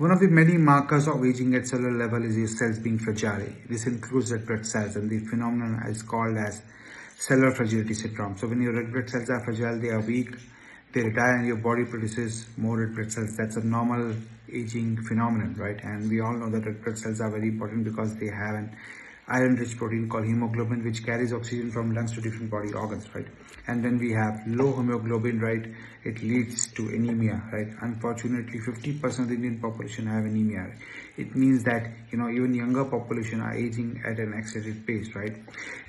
One of the many markers of aging at cellular level is your cells being fragile. This includes red blood cells, and the phenomenon is called as cellular fragility syndrome. So when your red blood cells are fragile, they are weak, they retire, and your body produces more red blood cells. That's a normal aging phenomenon, right? And we all know that red blood cells are very important because they have an iron-rich protein called hemoglobin, which carries oxygen from lungs to different body organs, right? And when we have low hemoglobin, right, it leads to anemia, right? Unfortunately, 50% of the Indian population have anemia. It means that, even younger population are aging at an accelerated pace, right?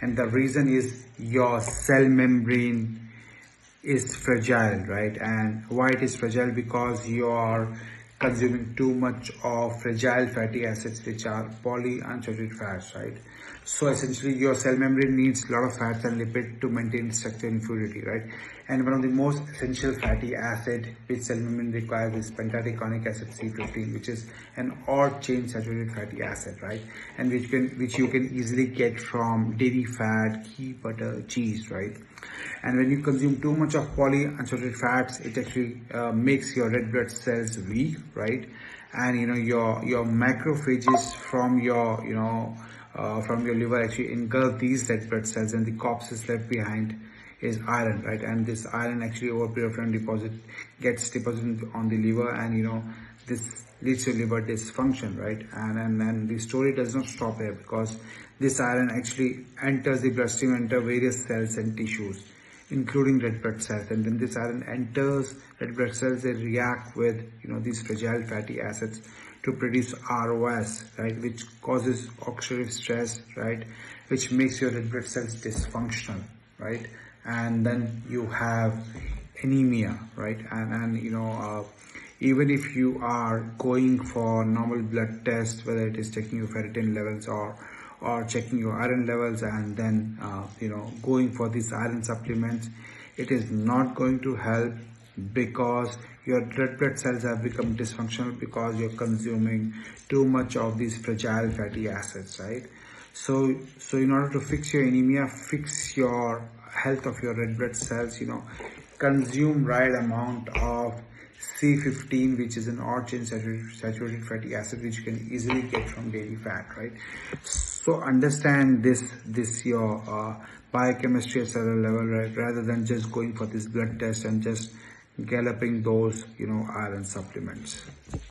And the reason is your cell membrane is fragile, right? And why it is fragile? Because you are consuming too much of fragile fatty acids, which are polyunsaturated fats, right? So essentially your cell membrane needs a lot of fats and lipid to maintain structure and fluidity, right? And one of the most essential fatty acid which cell membrane requires is pentadecanoic acid C15, which is an odd chain saturated fatty acid, right? And which you can easily get from dairy fat, ghee, butter, cheese, right? And when you consume too much of polyunsaturated fats, it actually makes your red blood cells weak, right? And your macrophages from your from your liver actually engulf these red blood cells, and the corpses left behind is iron, right? And this iron actually over a period of time gets deposited on the liver, and this leads to liver dysfunction, right? And the story does not stop here, because this iron actually enters the bloodstream, enter various cells and tissues, including red blood cells. And when this iron enters red blood cells, they react with these fragile fatty acids to produce ROS, right, which causes oxidative stress, right, which makes your red blood cells dysfunctional, right? And then you have anemia, right? And even if you are going for normal blood test, whether it is checking your ferritin levels or checking your iron levels, and then going for these iron supplements, it is not going to help, because your red blood cells have become dysfunctional because you're consuming too much of these fragile fatty acids, right? So in order to fix your anemia, fix your health of your red blood cells, consume right amount of C15, which is an odd chain saturated fatty acid, which you can easily get from dairy fat, right? So understand this your biochemistry at cellular level, right? Rather than just going for this blood test and just galloping those iron supplements.